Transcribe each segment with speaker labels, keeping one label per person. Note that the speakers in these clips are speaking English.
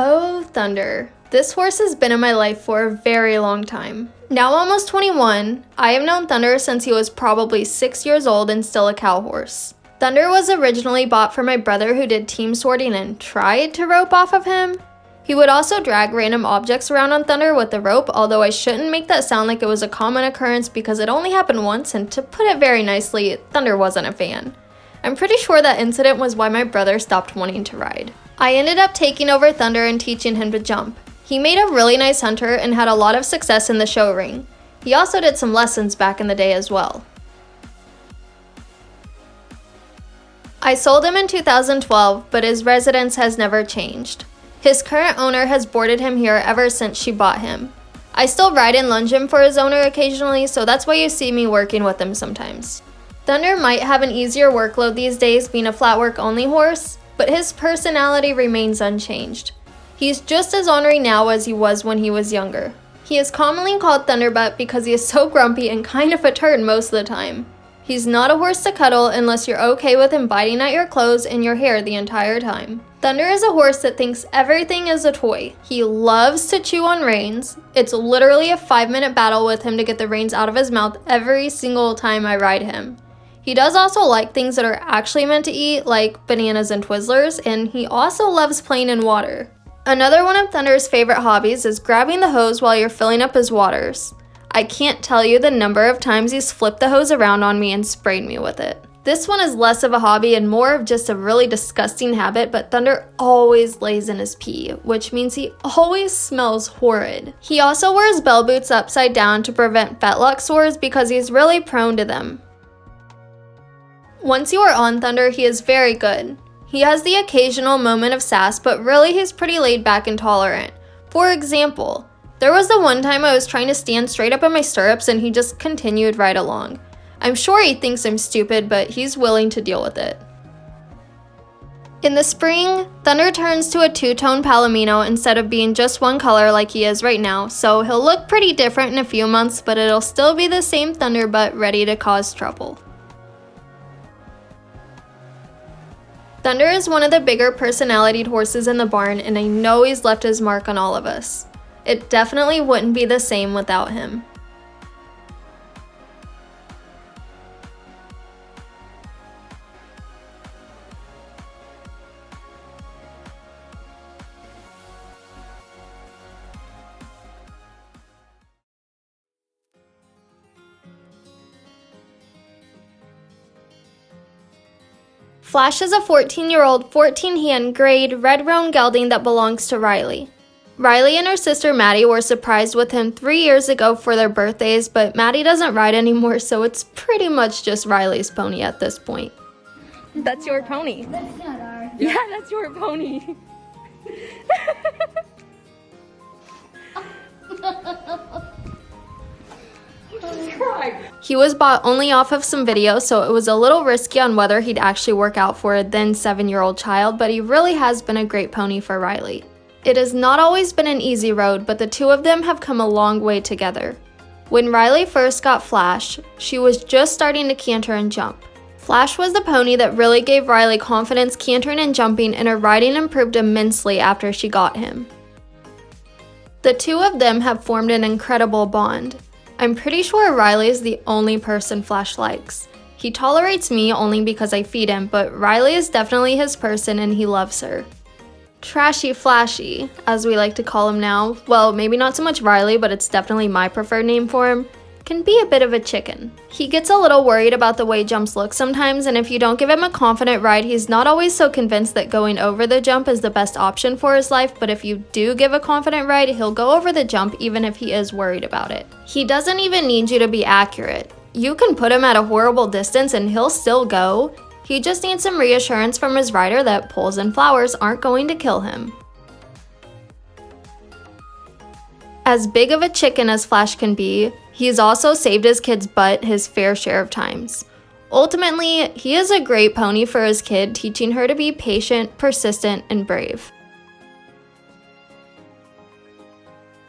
Speaker 1: Oh, Thunder. This horse has been in my life for a very long time. Now almost 21, I have known Thunder since he was probably 6 years old and still a cow horse. Thunder was originally bought for my brother who did team sorting and tried to rope off of him. He would also drag random objects around on Thunder with the rope, although I shouldn't make that sound like it was a common occurrence because it only happened once, and to put it very nicely, Thunder wasn't a fan. I'm pretty sure that incident was why my brother stopped wanting to ride. I ended up taking over Thunder and teaching him to jump. He made a really nice hunter and had a lot of success in the show ring. He also did some lessons back in the day as well. I sold him in 2012, but his residence has never changed. His current owner has boarded him here ever since she bought him. I still ride and lunge him for his owner occasionally, so that's why you see me working with him sometimes. Thunder might have an easier workload these days being a flat work only horse, but his personality remains unchanged. He's just as ornery now as he was when he was younger. He is commonly called Thunderbutt because he is so grumpy and kind of a turd most of the time. He's not a horse to cuddle unless you're okay with him biting at your clothes and your hair the entire time. Thunder is a horse that thinks everything is a toy. He loves to chew on reins. It's literally a 5-minute battle with him to get the reins out of his mouth every single time I ride him. He does also like things that are actually meant to eat, like bananas and Twizzlers, and he also loves playing in water. Another one of Thunder's favorite hobbies is grabbing the hose while you're filling up his waters. I can't tell you the number of times he's flipped the hose around on me and sprayed me with it. This one is less of a hobby and more of just a really disgusting habit, but Thunder always lays in his pee, which means he always smells horrid. He also wears bell boots upside down to prevent fetlock sores because he's really prone to them. Once you are on Thunder, he is very good. He has the occasional moment of sass, but really he's pretty laid back and tolerant. For example, there was the one time I was trying to stand straight up in my stirrups and he just continued right along. I'm sure he thinks I'm stupid, but he's willing to deal with it. In the spring, Thunder turns to a two-tone palomino instead of being just one color like he is right now, so he'll look pretty different in a few months, but it'll still be the same Thunderbutt ready to cause trouble. Thunder is one of the bigger personalitied horses in the barn, and I know he's left his mark on all of us. It definitely wouldn't be the same without him. Flash is a 14-year-old 14-hand grade red roan gelding that belongs to Riley. Riley and her sister Maddie were surprised with him 3 years ago for their birthdays, but Maddie doesn't ride anymore, so it's pretty much just Riley's pony at this point. That's your pony.
Speaker 2: That's not ours.
Speaker 1: Yeah, that's your pony. He was bought only off of some videos, so it was a little risky on whether he'd actually work out for a then 7-year-old child, but he really has been a great pony for Riley. It has not always been an easy road, but the two of them have come a long way together. When Riley first got Flash, she was just starting to canter and jump. Flash was the pony that really gave Riley confidence cantering and jumping, and her riding improved immensely after she got him. The two of them have formed an incredible bond. I'm pretty sure Riley is the only person Flash likes. He tolerates me only because I feed him, but Riley is definitely his person and he loves her. Trashy Flashy, as we like to call him now, well, maybe not so much Riley, but it's definitely my preferred name for him, can be a bit of a chicken. He gets a little worried about the way jumps look sometimes, and if you don't give him a confident ride, he's not always so convinced that going over the jump is the best option for his life, but if you do give a confident ride, he'll go over the jump even if he is worried about it. He doesn't even need you to be accurate. You can put him at a horrible distance and he'll still go. He just needs some reassurance from his rider that poles and flowers aren't going to kill him. As big of a chicken as Flash can be, he's also saved his kid's butt his fair share of times. Ultimately, he is a great pony for his kid, teaching her to be patient, persistent, and brave.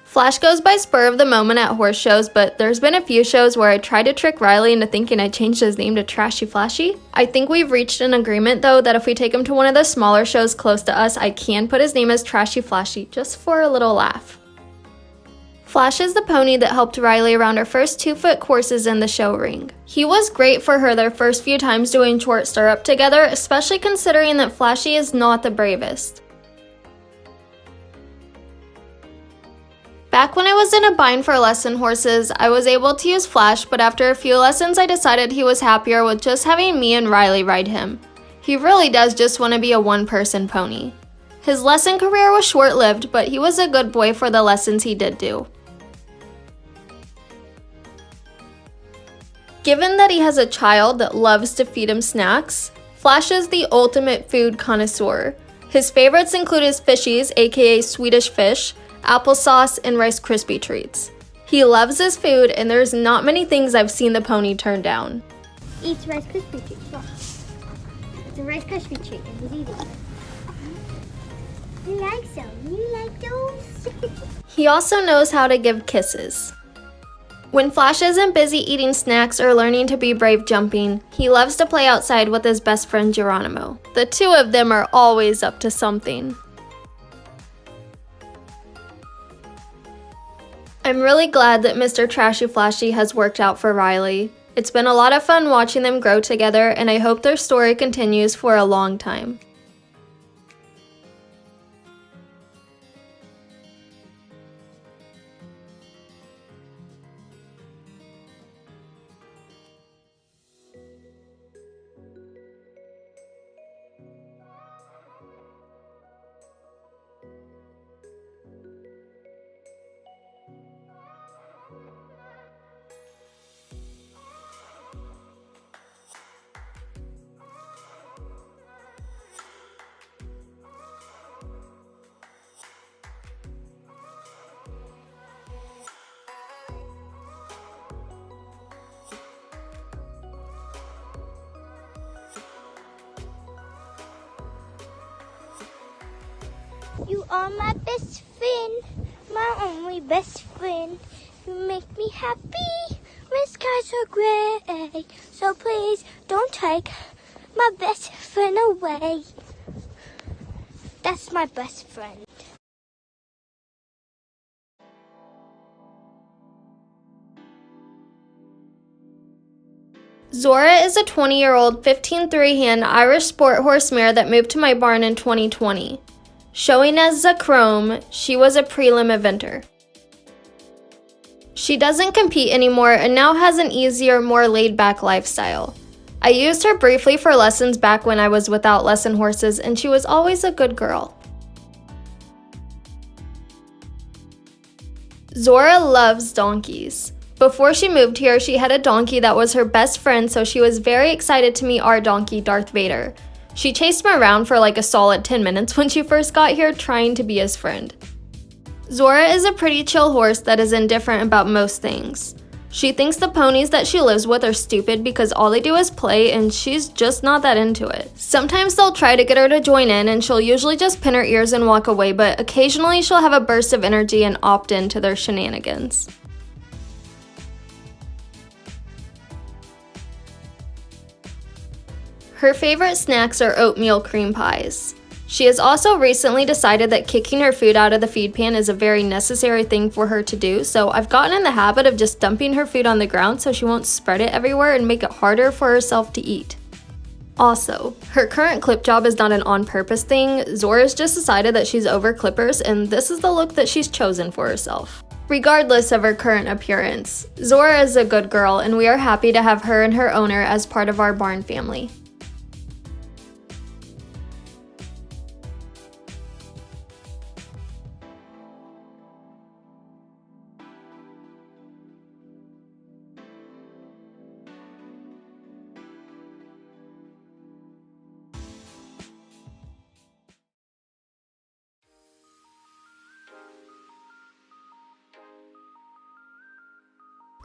Speaker 1: Flash goes by spur of the moment at horse shows, but there's been a few shows where I tried to trick Riley into thinking I changed his name to Trashy Flashy. I think we've reached an agreement though that if we take him to one of the smaller shows close to us, I can put his name as Trashy Flashy, just for a little laugh. Flash is the pony that helped Riley around her first 2-foot courses in the show ring. He was great for her their first few times doing short stirrup together, especially considering that Flashy is not the bravest. Back when I was in a bind for lesson horses, I was able to use Flash, but after a few lessons I decided he was happier with just having me and Riley ride him. He really does just want to be a one-person pony. His lesson career was short-lived, but he was a good boy for the lessons he did do. Given that he has a child that loves to feed him snacks, Flash is the ultimate food connoisseur. His favorites include his fishies, aka Swedish fish, applesauce, and Rice Krispie treats. He loves his food, and there's not many things I've seen the pony turn down.
Speaker 2: Eats Rice Krispie treats. Look. It's a Rice Krispie treat, and he's eating it. You like some? You like those?
Speaker 1: He also knows how to give kisses. When Flash isn't busy eating snacks or learning to be brave jumping, he loves to play outside with his best friend Geronimo. The two of them are always up to something. I'm really glad that Mr. Trashy Flashy has worked out for Riley. It's been a lot of fun watching them grow together, and I hope their story continues for a long time.
Speaker 2: You are my best friend, my only best friend. You make me happy when skies are gray. So please don't take my best friend away. That's my best friend.
Speaker 1: Zora is a 20-year-old 15 3-hand Irish sport horse mare that moved to my barn in 2020. Showing as Zachrome, she was a prelim eventer. She doesn't compete anymore and now has an easier, more laid-back lifestyle. I used her briefly for lessons back when I was without lesson horses, and she was always a good girl. Zora loves donkeys. Before she moved here, she had a donkey that was her best friend, so she was very excited to meet our donkey, Darth Vader. She chased him around for like a solid 10 minutes when she first got here, trying to be his friend. Zora is a pretty chill horse that is indifferent about most things. She thinks the ponies that she lives with are stupid because all they do is play, and she's just not that into it. Sometimes they'll try to get her to join in, and she'll usually just pin her ears and walk away, but occasionally she'll have a burst of energy and opt into their shenanigans. Her favorite snacks are oatmeal cream pies. She has also recently decided that kicking her food out of the feed pan is a very necessary thing for her to do, so I've gotten in the habit of just dumping her food on the ground so she won't spread it everywhere and make it harder for herself to eat. Also, her current clip job is not an on-purpose thing. Zora's just decided that she's over clippers, and this is the look that she's chosen for herself. Regardless of her current appearance, Zora is a good girl, and we are happy to have her and her owner as part of our barn family.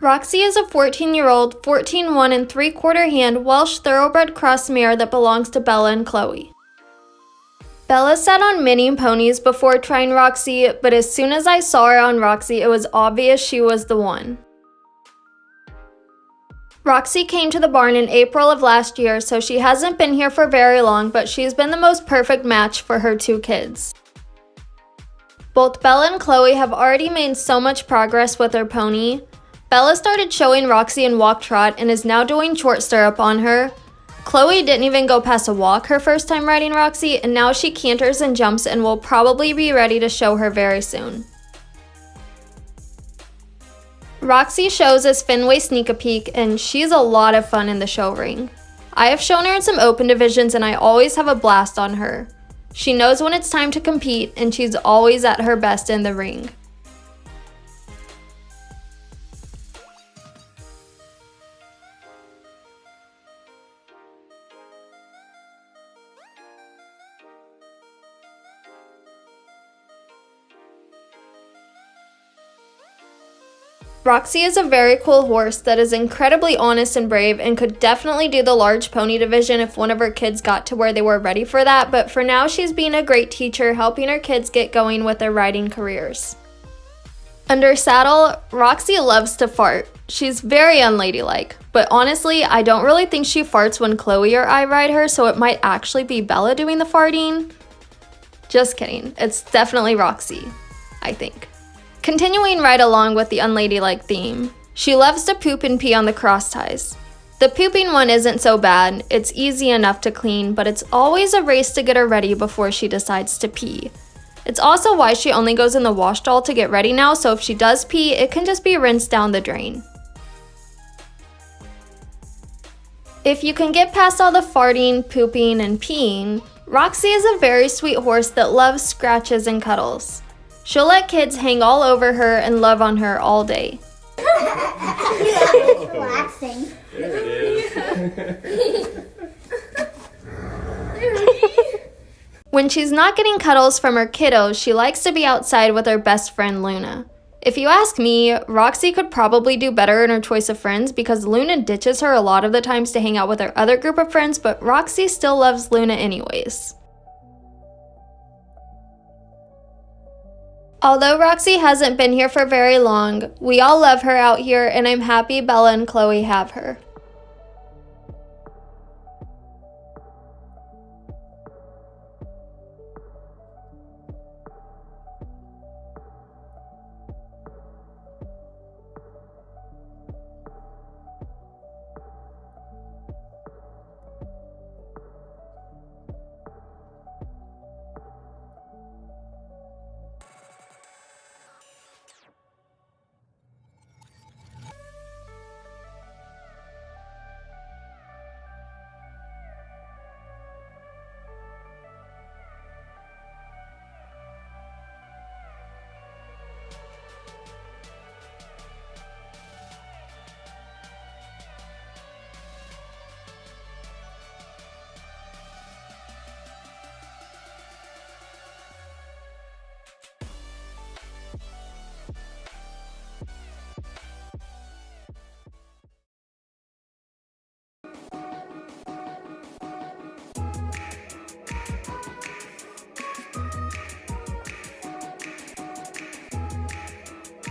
Speaker 1: Roxy is a 14-year-old, 14-1 and 3/4 hand Welsh thoroughbred cross mare that belongs to Bella and Chloe. Bella sat on many ponies before trying Roxy, but as soon as I saw her on Roxy, it was obvious she was the one. Roxy came to the barn in April of last year, so she hasn't been here for very long, but she's been the most perfect match for her 2 kids. Both Bella and Chloe have already made so much progress with their pony. Bella started showing Roxy in walk trot and is now doing short stirrup on her. Chloe didn't even go past a walk her first time riding Roxy, and now she canters and jumps and will probably be ready to show her very soon. Roxy shows as Fenway Sneak a Peek, and she's a lot of fun in the show ring. I have shown her in some open divisions and I always have a blast on her. She knows when it's time to compete, and she's always at her best in the ring. Roxy is a very cool horse that is incredibly honest and brave and could definitely do the large pony division if one of her kids got to where they were ready for that, but for now she's being a great teacher, helping her kids get going with their riding careers. Under saddle, Roxy loves to fart. She's very unladylike, but honestly, I don't really think she farts when Chloe or I ride her, so it might actually be Bella doing the farting. Just kidding, it's definitely Roxy, I think. Continuing right along with the unladylike theme, she loves to poop and pee on the cross ties. The pooping one isn't so bad, it's easy enough to clean, but it's always a race to get her ready before she decides to pee. It's also why she only goes in the wash stall to get ready now, so if she does pee, it can just be rinsed down the drain. If you can get past all the farting, pooping, and peeing, Roxy is a very sweet horse that loves scratches and cuddles. She'll let kids hang all over her and love on her all day.
Speaker 2: It's relaxing.
Speaker 3: There it is.
Speaker 1: When she's not getting cuddles from her kiddos, she likes to be outside with her best friend Luna. If you ask me, Roxy could probably do better in her choice of friends because Luna ditches her a lot of the times to hang out with her other group of friends, but Roxy still loves Luna anyways. Although Roxy hasn't been here for very long, we all love her out here, and I'm happy Bella and Chloe have her.